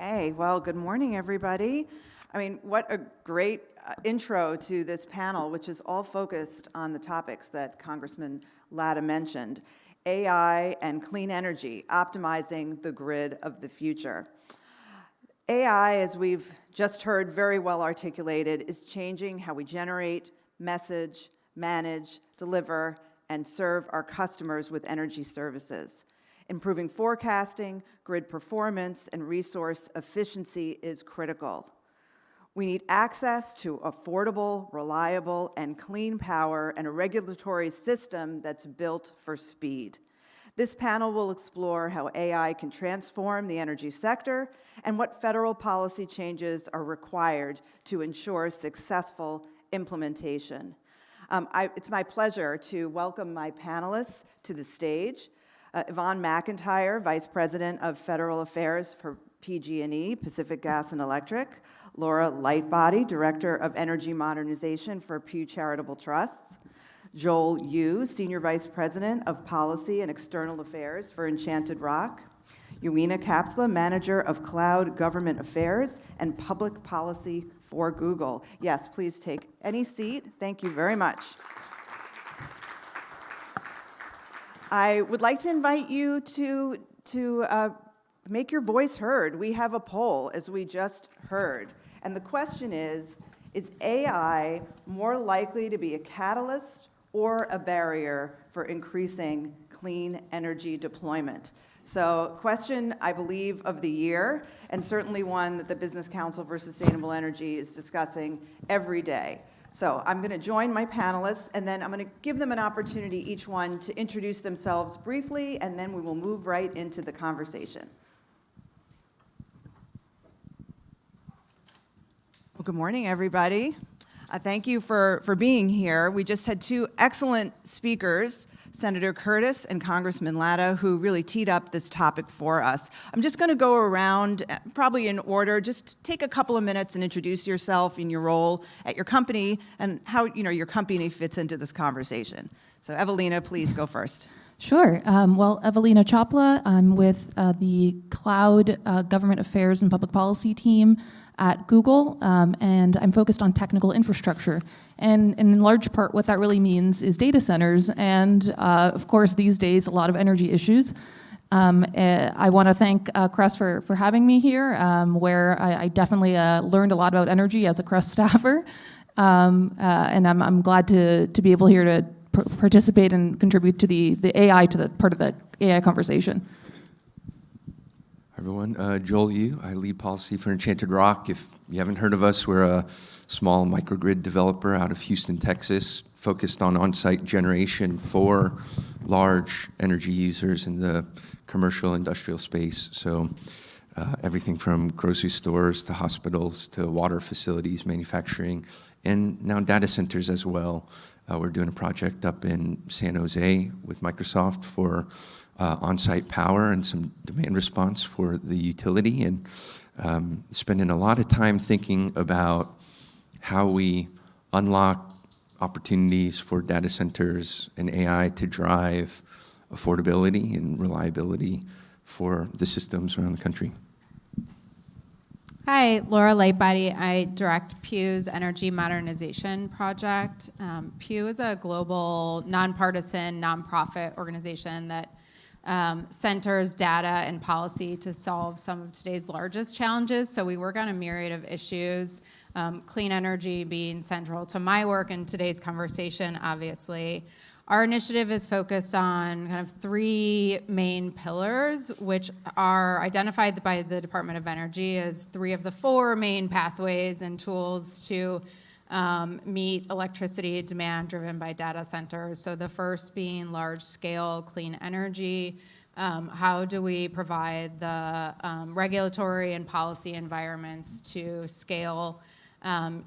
Okay, well, good morning, everybody. I mean, what a great intro to this panel, which is all focused on the topics that Congressman Latta mentioned: AI and clean energy, optimizing the grid of the future. AI, as we've just heard very well articulated, is changing how we generate, message, manage, deliver, and serve our customers with energy services. Improving forecasting, grid performance, and resource efficiency is critical. We need access to affordable, reliable, and clean power and a regulatory system that's built for speed. This panel will explore how AI can transform the energy sector and what federal policy changes are required to ensure successful implementation. It's my pleasure to welcome my panelists to the stage. Yvonne McIntyre, Vice President of Federal Affairs for PG&E, Pacific Gas and Electric. Laura Lightbody, Director of Energy Modernization for Pew Charitable Trusts. Joel Yu, Senior Vice President of Policy and External Affairs for Enchanted Rock. Ewelina Czapla, Manager of Cloud Government Affairs and Public Policy for Google. Yes, please take any seat. Thank you very much. I would like to invite you to make your voice heard. We have a poll, as we just heard. And the question is AI more likely to be a catalyst or a barrier for increasing clean energy deployment? So, question, I believe, of the year, and certainly one that the Business Council for Sustainable Energy is discussing every day. So I'm going to join my panelists, and then I'm going to give them an opportunity, each one, to introduce themselves briefly, and then we will move right into the conversation. Well, good morning, everybody. Thank you for being here. We just had two excellent speakers, Senator Curtis and Congressman Latta, who really teed up this topic for us. I'm just going to go around, probably in order. Just take a couple of minutes and introduce yourself and your role at your company and how your company fits into this conversation. So, Ewelina, please go first. Sure. Well, Ewelina Czapla. I'm with the Cloud Government Affairs and Public Policy team at Google, and I'm focused on technical infrastructure. And in large part, what that really means is data centers, and of course, these days, a lot of energy issues. I want to thank Crest for having me here, where I definitely learned a lot about energy as a Crest staffer, and I'm glad to be able here to participate and contribute to the AI, to the part of the AI conversation. Everyone, Joel Yu. I lead policy for Enchanted Rock. If you haven't heard of us, we're a small microgrid developer out of Houston, Texas, focused on on-site generation for large energy users in the commercial industrial space. So everything from grocery stores to hospitals to water facilities, manufacturing, and now data centers as well. We're doing a project up in San Jose with Microsoft for on-site power and some demand response for the utility, and spending a lot of time thinking about how we unlock opportunities for data centers and AI to drive affordability and reliability for the systems around the country. Hi, Laura Lightbody. I direct Pew's Energy Modernization project. Pew is a global, nonpartisan, nonprofit organization that centers data and policy to solve some of today's largest challenges. So we work on a myriad of issues, clean energy being central to my work and today's conversation, obviously. Our initiative is focused on kind of three main pillars, which are identified by the Department of Energy as three of the four main pathways and tools to meet electricity demand driven by data centers. So the first being large-scale clean energy. How do we provide the regulatory and policy environments to scale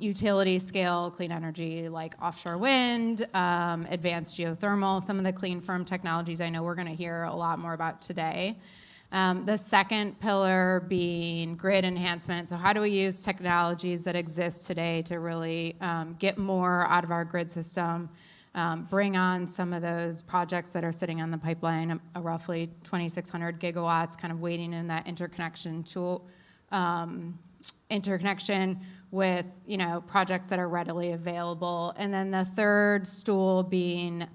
utility scale clean energy like offshore wind, advanced geothermal, some of the clean firm technologies I know we're going to hear a lot more about today. The second pillar being grid enhancement. So how do we use technologies that exist today to really get more out of our grid system, bring on some of those projects that are sitting on the pipeline, roughly 2,600 gigawatts, kind of waiting in that interconnection interconnection with, projects that are readily available. And then the third stool being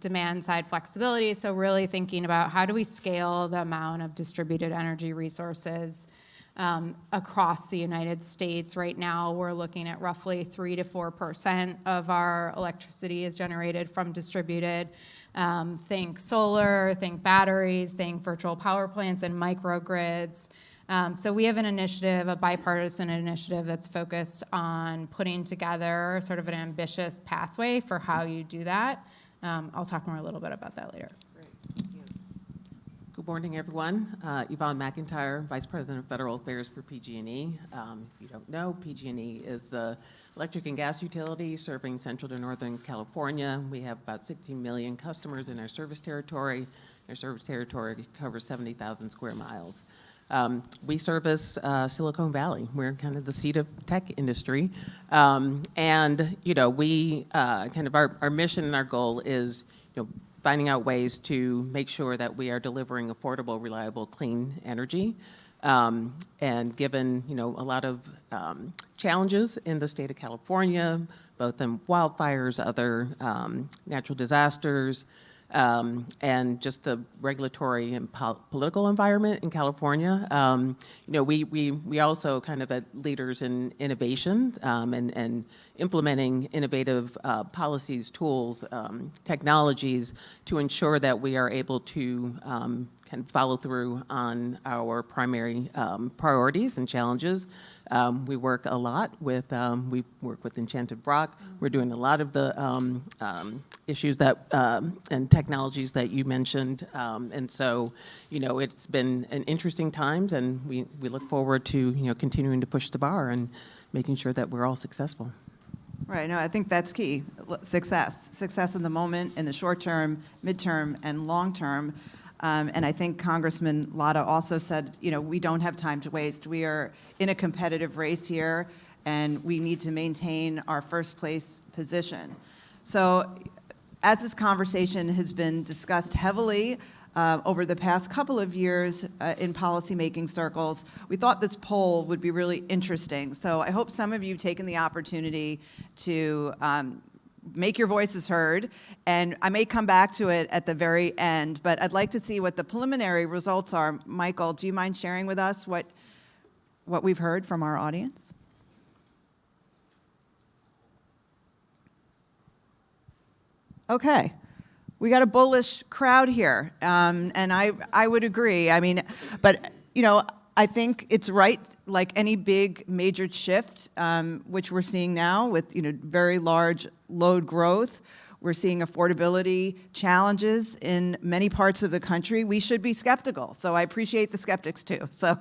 demand side flexibility. So really thinking about how do we scale the amount of distributed energy resources across the United States. Right now, we're looking at roughly 3 to 4% of our electricity is generated from distributed. Think solar, think batteries, think virtual power plants and microgrids. So we have an initiative, a bipartisan initiative that's focused on putting together sort of an ambitious pathway for how you do that. I'll talk more a little bit about that later. Good morning, everyone. Yvonne McIntyre, Vice President of Federal Affairs for PG&E. If you don't know, PG&E is the electric and gas utility serving Central to Northern California. We have about 16 million customers in our service territory. Our service territory covers 70,000 square miles. We service Silicon Valley. We're kind of the seat of tech industry. And, we kind of our mission and our goal is, finding out ways to make sure that we are delivering affordable, reliable, clean energy. And given, a lot of challenges in the state of California, both in wildfires, other natural disasters, and just the regulatory and political environment in California. We also kind of leaders in innovation and implementing innovative policies, tools, technologies to ensure that we are able to kind of follow through on our primary priorities and challenges. We work a lot with, we work with Enchanted Rock. We're doing a lot of the issues that and technologies that you mentioned. And so, it's been an interesting times, and we look forward to, continuing to push the bar and making sure that we're all successful. Right, no, I think that's key. Success in the moment, in the short term, midterm, and long term. And I think Congressman Latta also said, we don't have time to waste. We are in a competitive race here, and we need to maintain our first place position. So as this conversation has been discussed heavily over the past couple of years in policymaking circles, we thought this poll would be really interesting. So I hope some of you have taken the opportunity to make your voices heard, and I may come back to it at the very end, but I'd like to see what the preliminary results are. Michael, do you mind sharing with us what we've heard from our audience? Okay, we got a bullish crowd here, and I would agree. I mean, but I think it's right, like any big major shift, which we're seeing now with very large load growth. We're seeing affordability challenges in many parts of the country. We should be skeptical, so I appreciate the skeptics too. So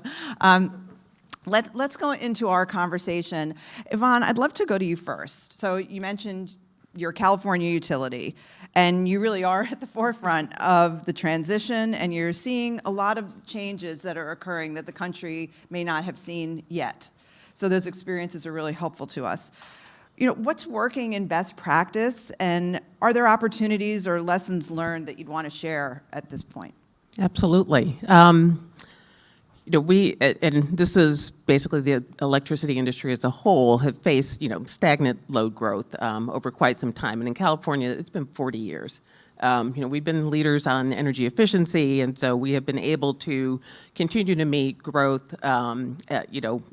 let's go into our conversation. Yvonne, I'd love to go to you first. So you mentioned your California utility, and you really are at the forefront of the transition, and you're seeing a lot of changes that are occurring that the country may not have seen yet. So those experiences are really helpful to us. What's working in best practice, and are there opportunities or lessons learned that you'd want to share at this point? Absolutely. We, and this is basically the electricity industry as a whole, have faced, stagnant load growth over quite some time. And in California, it's been 40 years. We've been leaders on energy efficiency, and so we have been able to continue to meet growth,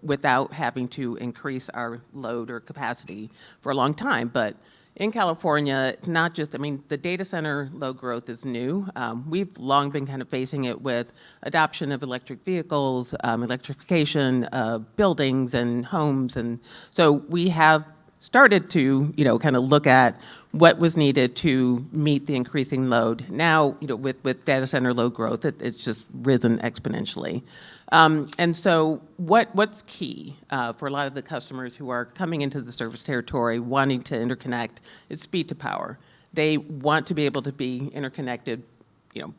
without having to increase our load or capacity for a long time. But in California, not just, the data center load growth is new. We've long been kind of facing it with adoption of electric vehicles, electrification of buildings and homes. And so we have started to, kind of look at what was needed to meet the increasing load. Now, with data center load growth, it's just risen exponentially. And so what's key for a lot of the customers who are coming into the service territory wanting to interconnect is speed to power. They want to be able to be interconnected,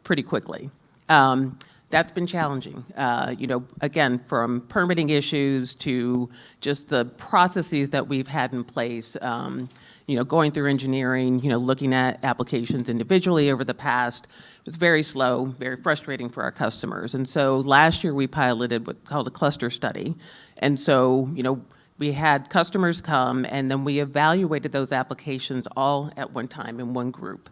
pretty quickly. that's been challenging. Again, from permitting issues to just the processes that we've had in place, going through engineering, looking at applications individually over the past. It was very slow, very frustrating for our customers. And so last year we piloted what's called a cluster study. And so, we had customers come and then we evaluated those applications all at one time in one group.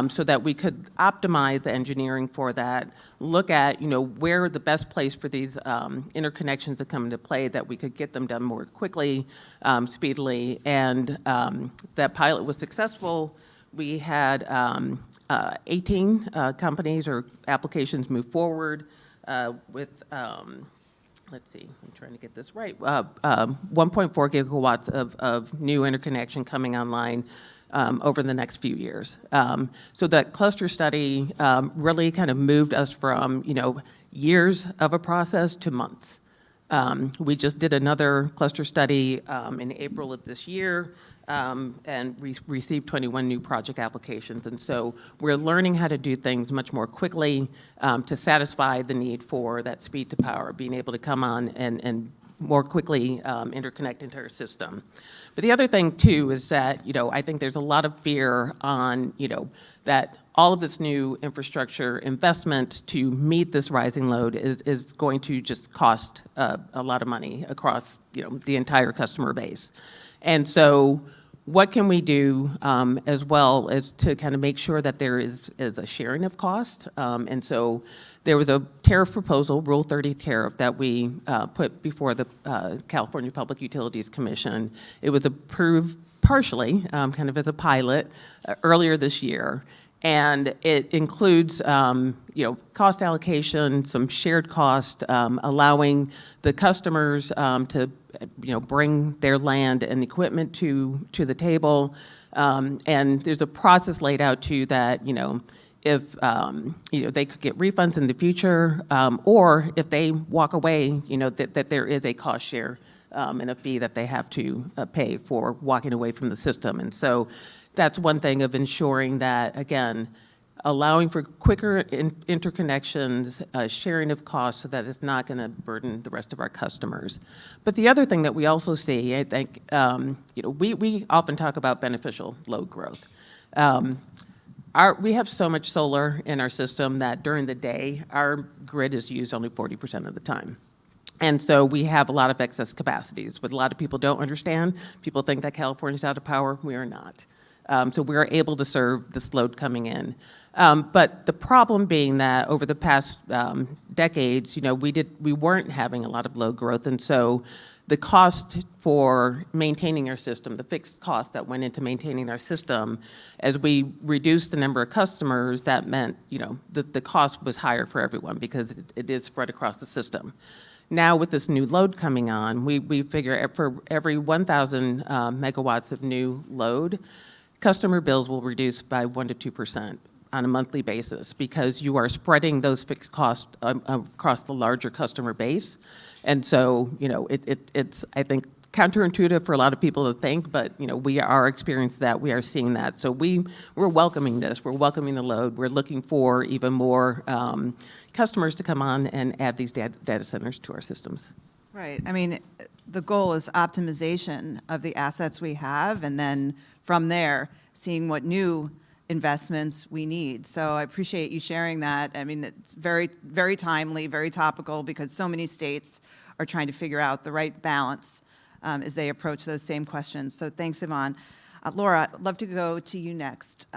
So that we could optimize the engineering for that, look at, where the best place for these interconnections to come into play, that we could get them done more quickly, speedily, and that pilot was successful. We had 18 companies or applications move forward with, let's see, I'm trying to get this right, 1.4 gigawatts of new interconnection coming online over the next few years. So that cluster study really kind of moved us from, years of a process to months. We just did another cluster study in April of this year and received 21 new project applications. And so we're learning how to do things much more quickly to satisfy the need for that speed to power, being able to come on and more quickly interconnect into our system. But the other thing too is that, I think there's a lot of fear on, that all of this new infrastructure investment to meet this rising load is going to just cost a lot of money across, the entire customer base. And so what can we do as well as to kind of make sure that there is a sharing of cost? And so there was a tariff proposal, Rule 30 tariff, that we put before the California Public Utilities Commission. It was approved partially, kind of as a pilot, earlier this year. And it includes, cost allocation, some shared cost, allowing the customers to, bring their land and equipment to the table. And there's a process laid out too that, if they could get refunds in the future, or if they walk away, that there is a cost share and a fee that they have to pay for walking away from the system. And so that's one thing of ensuring that, again, allowing for quicker interconnections, sharing of costs, so that it's not going to burden the rest of our customers. But the other thing that we also see, I think, we often talk about beneficial load growth. We have so much solar in our system that during the day, our grid is used only 40% of the time. And so we have a lot of excess capacities. What a lot of people don't understand, people think that California's out of power. We are not. So we're able to serve this load coming in. But the problem being that over the past decades, we weren't having a lot of load growth. And so the cost for maintaining our system, the fixed cost that went into maintaining our system, as we reduced the number of customers, that meant, the cost was higher for everyone because it is spread across the system. Now with this new load coming on, we figure for every 1,000 megawatts of new load, customer bills will reduce by 1% to 2% on a monthly basis because you are spreading those fixed costs across the larger customer base. And so, it's, I think, counterintuitive for a lot of people to think, but, we are experiencing that, we are seeing that. So we're welcoming this, we're welcoming the load, we're looking for even more customers to come on and add these data centers to our systems. Right. I mean, the goal is optimization of the assets we have, and then from there, seeing what new investments we need. So I appreciate you sharing that. I mean, it's very, very timely, very topical, because so many states are trying to figure out the right balance as they approach those same questions. So thanks, Yvonne. Laura, I'd love to go to you next.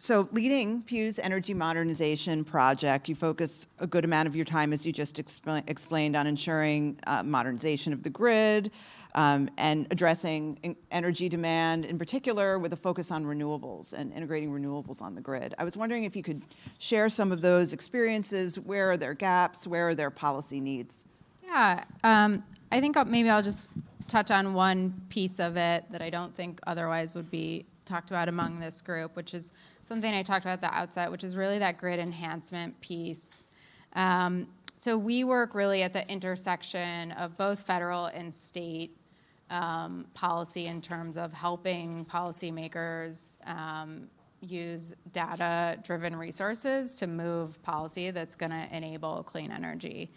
So leading Pew's energy modernization project, you focus a good amount of your time, as you just explained, on ensuring modernization of the grid and addressing energy demand, in particular with a focus on renewables and integrating renewables on the grid. I was wondering if you could share some of those experiences. Where are there gaps? Where are there policy needs? Yeah, I think maybe I'll just touch on one piece of it that I don't think otherwise would be talked about among this group, which is something I talked about at the outset, which is really that grid enhancement piece. So we work really at the intersection of both federal and state policy in terms of helping policymakers use data-driven resources to move policy that's going to enable clean energy.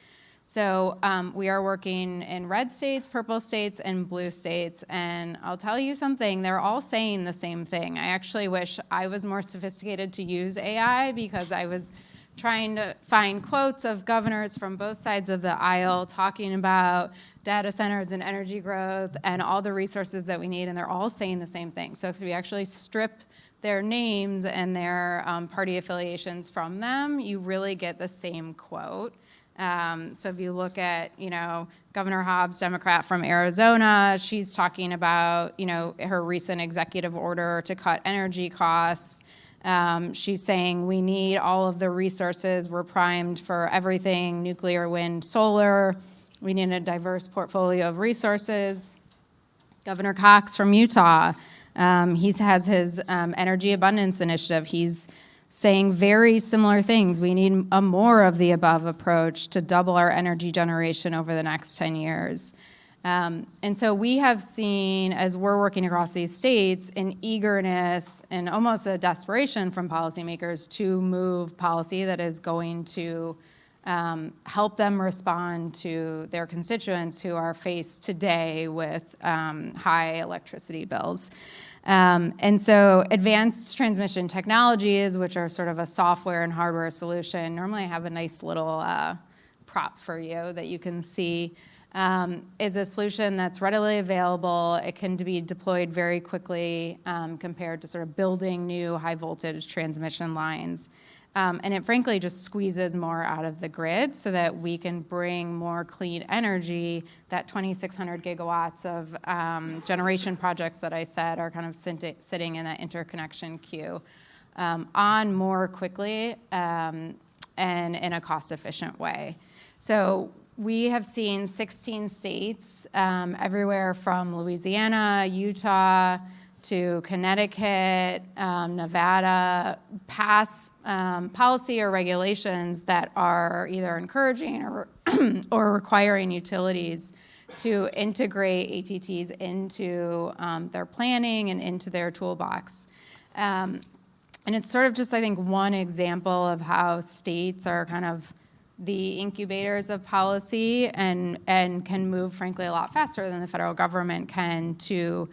So we are working in red states, purple states, and blue states, and I'll tell you something, they're all saying the same thing. I actually wish I was more sophisticated to use AI, because I was trying to find quotes of governors from both sides of the aisle talking about data centers and energy growth and all the resources that we need, and they're all saying the same thing. So if we actually strip their names and their party affiliations from them, you really get the same quote. So if you look at, Governor Hobbs, Democrat from Arizona, she's talking about, her recent executive order to cut energy costs. She's saying we need all of the resources. We're primed for everything, nuclear, wind, solar. We need a diverse portfolio of resources. Governor Cox from Utah, he has his energy abundance initiative. He's saying very similar things. We need a more of the above approach to double our energy generation over the next 10 years. And so we have seen, as we're working across these states, an eagerness and almost a desperation from policymakers to move policy that is going to help them respond to their constituents who are faced today with high electricity bills. And so advanced transmission technologies, which are sort of a software and hardware solution, normally I have a nice little prop for you that you can see, is a solution that's readily available. It can be deployed very quickly compared to sort of building new high voltage transmission lines. And it frankly just squeezes more out of the grid so that we can bring more clean energy, that 2,600 gigawatts of generation projects that I said are kind of sitting in that interconnection queue, on more quickly and in a cost-efficient way. So we have seen 16 states, everywhere from Louisiana, Utah, to Connecticut, Nevada, pass policy or regulations that are either encouraging or requiring utilities to integrate ATTs into their planning and into their toolbox. And it's sort of just, I think, one example of how states are kind of the incubators of policy and can move, frankly, a lot faster than the federal government can to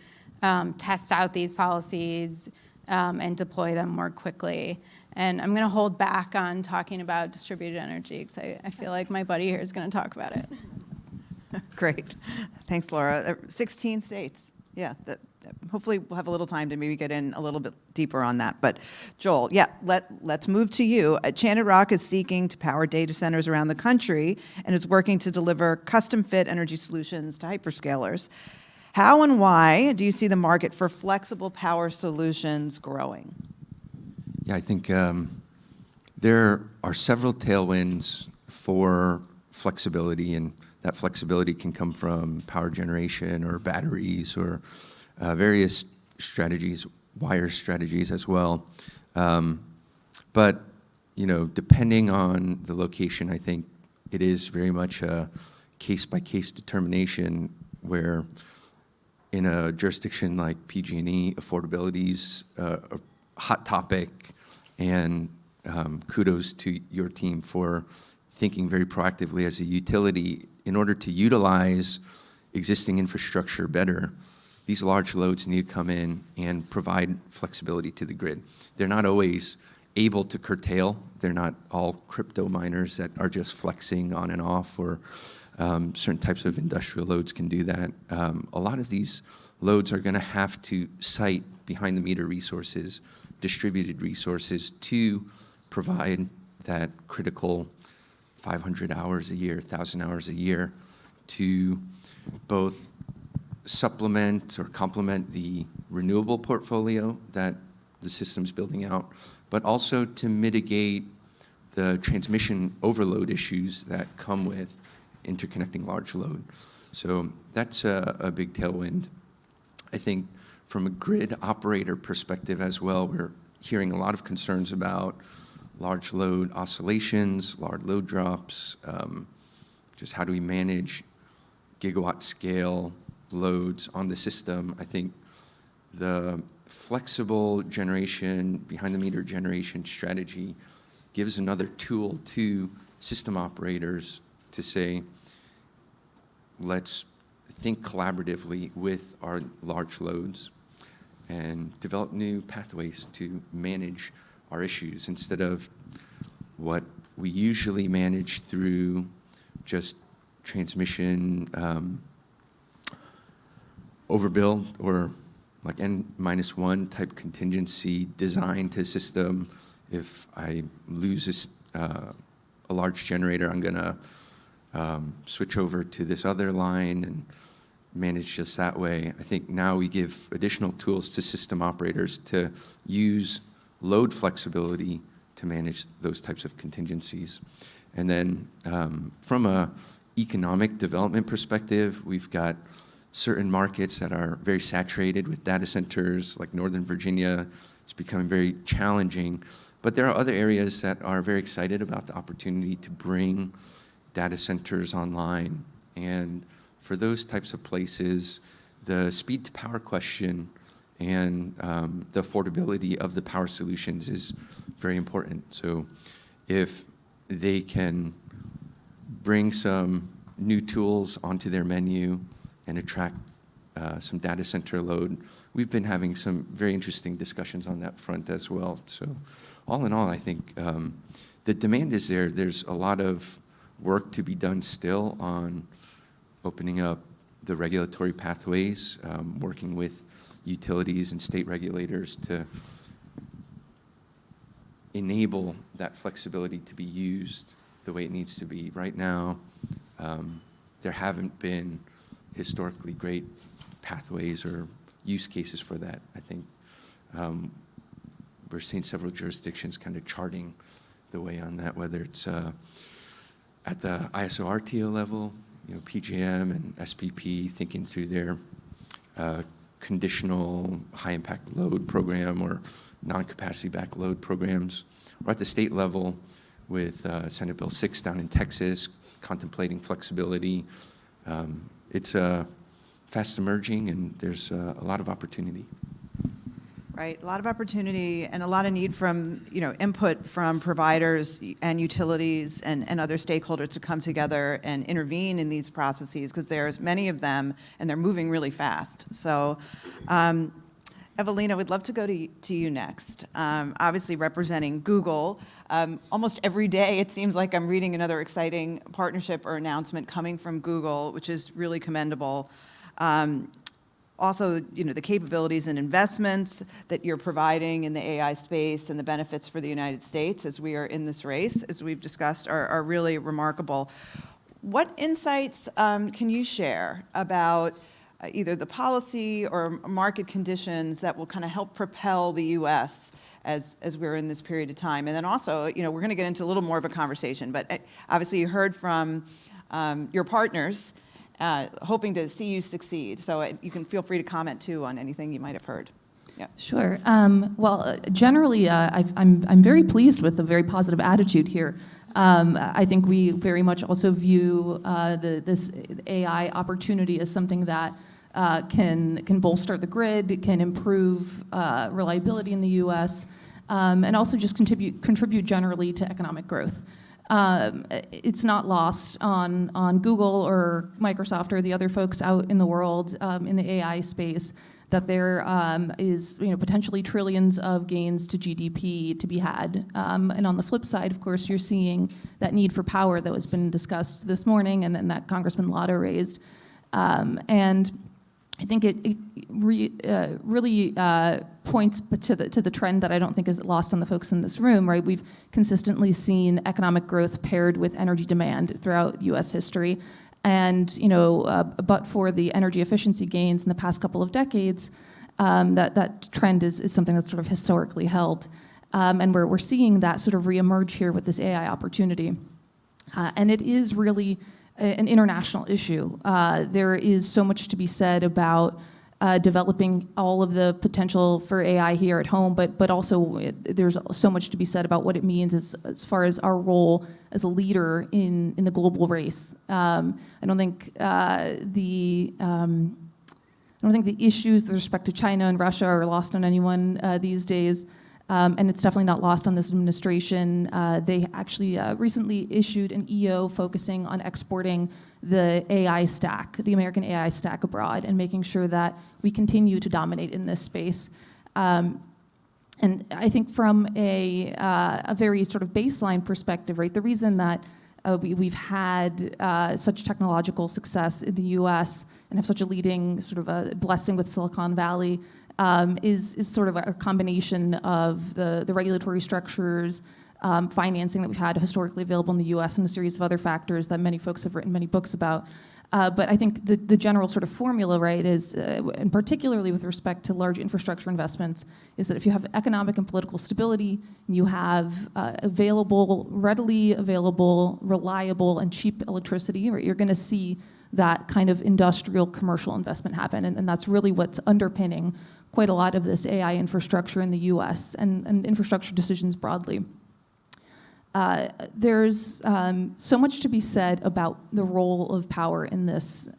test out these policies and deploy them more quickly. And I'm going to hold back on talking about distributed energy because I feel like my buddy here is going to talk about it. Great. Thanks, Laura. 16 states. Yeah, hopefully we'll have a little time to maybe get in a little bit deeper on that. But Joel, yeah, let's move to you. Enchanted Rock is seeking to power data centers around the country and is working to deliver custom-fit energy solutions to hyperscalers. How and why do you see the market for flexible power solutions growing? Yeah, I think there are several tailwinds for flexibility, and that flexibility can come from power generation or batteries or various strategies, wire strategies as well. But, depending on the location, I think it is very much a case-by-case determination where in a jurisdiction like PG&E, affordability is a hot topic, and kudos to your team for thinking very proactively as a utility in order to utilize existing infrastructure better. These large loads need to come in and provide flexibility to the grid. They're not always able to curtail. They're not all crypto miners that are just flexing on and off, or certain types of industrial loads can do that. A lot of these loads are going to have to cite behind-the-meter resources, distributed resources, to provide that critical 500 hours a year, 1,000 hours a year, to both supplement or complement the renewable portfolio that the system's building out, but also to mitigate the transmission overload issues that come with interconnecting large load. So that's a big tailwind. I think from a grid operator perspective as well, we're hearing a lot of concerns about large load oscillations, large load drops, just how do we manage gigawatt scale loads on the system. I think the flexible generation, behind-the-meter generation strategy gives another tool to system operators to say, let's think collaboratively with our large loads and develop new pathways to manage our issues instead of what we usually manage through just transmission overbuild or like N-1 type contingency design to system. If I lose a large generator, I'm gonna switch over to this other line and manage just that way. I think now we give additional tools to system operators to use load flexibility to manage those types of contingencies. And then from a economic development perspective, we've got certain markets that are very saturated with data centers, like Northern Virginia. It's becoming very challenging. But there are other areas that are very excited about the opportunity to bring data centers online. And for those types of places, the speed to power question and the affordability of the power solutions is very important. So if they can bring some new tools onto their menu and attract some data center load, we've been having some very interesting discussions on that front as well. So all in all, I think the demand is there. There's a lot of work to be done still on opening up the regulatory pathways, working with utilities and state regulators to enable that flexibility to be used the way it needs to be. Right now, there haven't been historically great pathways or use cases for that. I think we're seeing several jurisdictions kind of charting the way on that, whether it's at the ISO RTO level, PJM and SPP thinking through their conditional high impact load program or non-capacity backed load programs, or at the state level with Senate Bill 6 down in Texas, contemplating flexibility. It's fast emerging, and there's a lot of opportunity. Right, a lot of opportunity and a lot of need from, input from providers and utilities and other stakeholders to come together and intervene in these processes, because there's many of them and they're moving really fast. So, Ewelina, we'd love to go to you next. Obviously representing Google. Almost every day it seems like I'm reading another exciting partnership or announcement coming from Google, which is really commendable. Also, the capabilities and investments that you're providing in the AI space and the benefits for the United States as we are in this race, as we've discussed, are really remarkable. What insights can you share about either the policy or market conditions that will kind of help propel the U.S. as we're in this period of time? And then also, we're going to get into a little more of a conversation, but obviously you heard from your partners hoping to see you succeed. So you can feel free to comment too on anything you might have heard. Yeah. Sure. Generally, I'm very pleased with the very positive attitude here. I think we very much also view this AI opportunity as something that can bolster the grid, can improve reliability in the U.S., and also just contribute generally to economic growth. It's not lost on Google or Microsoft or the other folks out in the world in the AI space that there is potentially trillions of gains to GDP to be had. And on the flip side, of course, you're seeing that need for power that has been discussed this morning and then that Congressman Lotto raised. And I think it really points to the trend that I don't think is lost on the folks in this room, right? We've consistently seen economic growth paired with energy demand throughout U.S. history. And, but for the energy efficiency gains in the past couple of decades, that trend is something that's sort of historically held. And we're seeing that sort of reemerge here with this AI opportunity. And it is really an international issue. There is so much to be said about developing all of the potential for AI here at home, but also there's so much to be said about what it means as far as our role as a leader in the global race. I don't think I don't think the issues with respect to China and Russia are lost on anyone these days. And it's definitely not lost on this administration. They actually recently issued an EO focusing on exporting the AI stack, the American AI stack abroad, and making sure that we continue to dominate in this space. And I think from a very sort of baseline perspective, right, the reason that we've had such technological success in the US and have such a leading sort of a blessing with Silicon Valley is sort of a combination of the regulatory structures, financing that we've had historically available in the US, and a series of other factors that many folks have written many books about. But I think the general sort of formula, right, is, and particularly with respect to large infrastructure investments, is that if you have economic and political stability, you have readily available, reliable, and cheap electricity, right, you're going to see that kind of industrial commercial investment happen. And that's really what's underpinning quite a lot of this AI infrastructure in the US and infrastructure decisions broadly. There's so much to be said about the role of power in this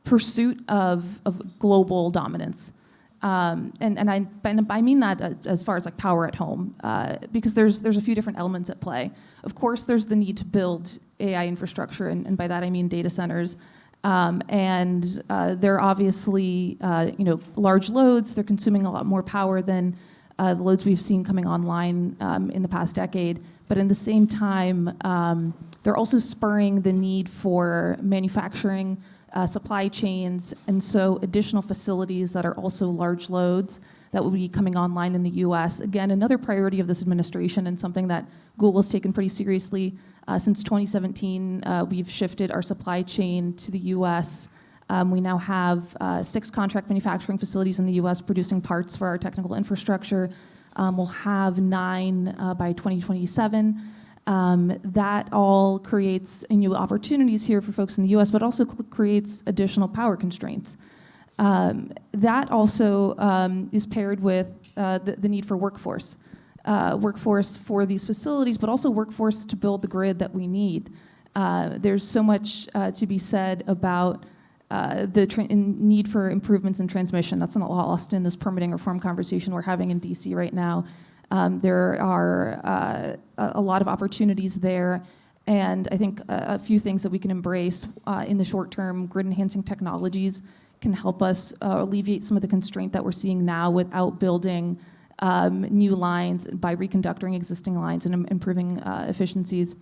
pursuit of global dominance. And I mean that as far as like power at home, because there's a few different elements at play. Of course, there's the need to build AI infrastructure, and by that I mean data centers. And they're obviously large loads. They're consuming a lot more power than the loads we've seen coming online in the past decade. But in the same time, they're also spurring the need for manufacturing, supply chains, and so additional facilities that are also large loads that will be coming online in the US. Again, another priority of this administration and something that Google has taken pretty seriously. Since 2017, we've shifted our supply chain to the US. We now have 6 contract manufacturing facilities in the US producing parts for our technical infrastructure. We'll have 9 by 2027. That all creates new opportunities here for folks in the US, but also creates additional power constraints. That also is paired with the need for workforce for these facilities, but also workforce to build the grid that we need. There's so much to be said about the need for improvements in transmission. That's not lost in this permitting reform conversation we're having in DC right now. There are a lot of opportunities there, and I think a few things that we can embrace in the short term. Grid enhancing technologies can help us alleviate some of the constraint that we're seeing now without building new lines by reconductoring existing lines and improving efficiencies,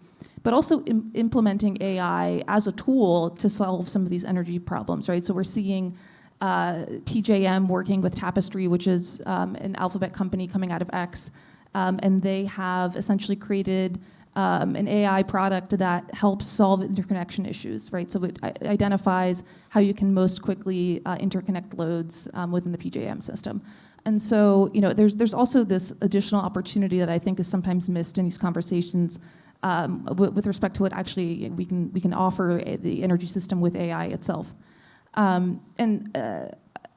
but also implementing AI as a tool to solve some of these energy problems, right? So we're seeing PJM working with Tapestry, which is an Alphabet company coming out of X, and they have essentially created an AI product that helps solve interconnection issues, right? So it identifies how you can most quickly interconnect loads within the PJM system. And so, there's also this additional opportunity that I think is sometimes missed in these conversations with respect to what actually we can offer the energy system with AI itself. And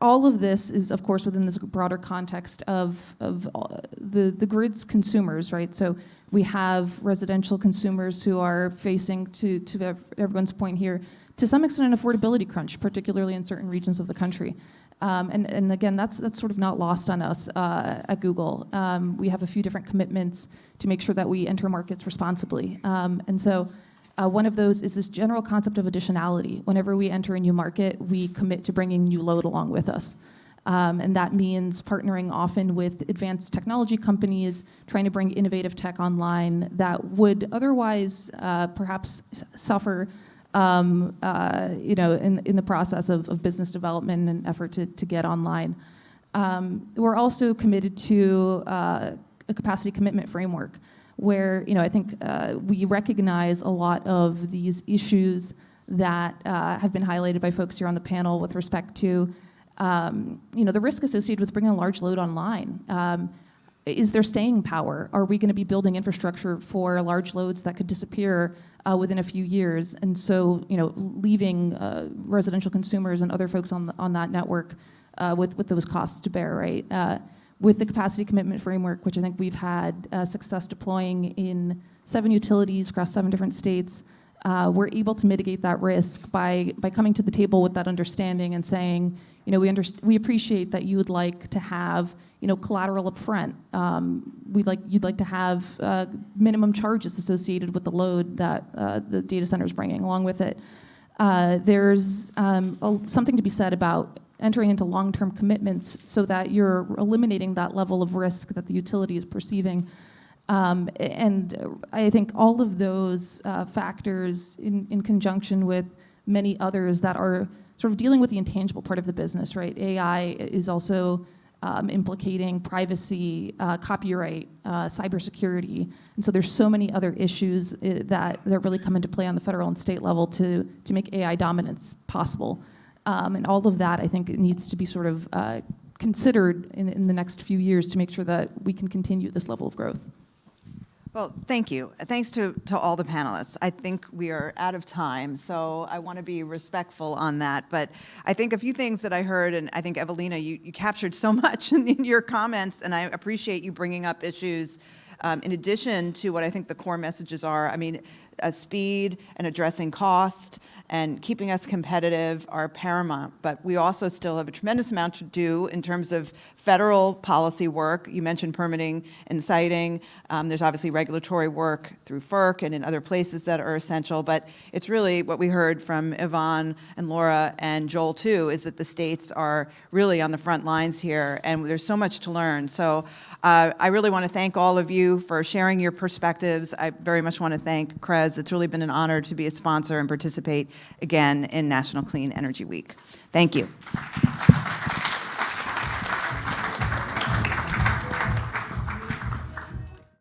all of this is, of course, within this broader context of the grid's consumers, right? So we have residential consumers who are facing, to everyone's point here, to some extent an affordability crunch, particularly in certain regions of the country. And again, that's sort of not lost on us at Google. We have a few different commitments to make sure that we enter markets responsibly. And so one of those is this general concept of additionality. Whenever we enter a new market, we commit to bringing new load along with us. And that means partnering often with advanced technology companies, trying to bring innovative tech online that would otherwise perhaps suffer in the process of business development and effort to get online. We're also committed to a capacity commitment framework where, I think we recognize a lot of these issues that have been highlighted by folks here on the panel with respect to, the risk associated with bringing a large load online. Is there staying power? Are we going to be building infrastructure for large loads that could disappear within a few years, and so leaving residential consumers and other folks on that network with those costs to bear, right? With the capacity commitment framework, which I think we've had success deploying in 7 utilities across 7 different states, we're able to mitigate that risk by coming to the table with that understanding and saying, we appreciate that you would like to have, collateral up front. You'd like to have minimum charges associated with the load that the data center is bringing along with it. There's something to be said about entering into long-term commitments so that you're eliminating that level of risk that the utility is perceiving. And I think all of those factors in conjunction with many others that are sort of dealing with the intangible part of the business, right? AI is also implicating privacy, copyright, cybersecurity. And so there's so many other issues that really come into play on the federal and state level to make AI dominance possible. And all of that, I think, needs to be sort of considered in the next few years to make sure that we can continue this level of growth. Well, thank you. Thanks to all the panelists. I think we are out of time, so I want to be respectful on that. But I think a few things that I heard, and I think, Ewelina, you captured so much in your comments, and I appreciate you bringing up issues in addition to what I think the core messages are. I mean, speed and addressing cost and keeping us competitive are paramount, but we also still have a tremendous amount to do in terms of federal policy work. You mentioned permitting and siting. There's obviously regulatory work through FERC and in other places that are essential, but it's really what we heard from Yvonne and Laura and Joel too, is that the states are really on the front lines here, and there's so much to learn. So I really want to thank all of you for sharing your perspectives. I very much want to thank CREZ. It's really been an honor to be a sponsor and participate again in National Clean Energy Week. Thank you.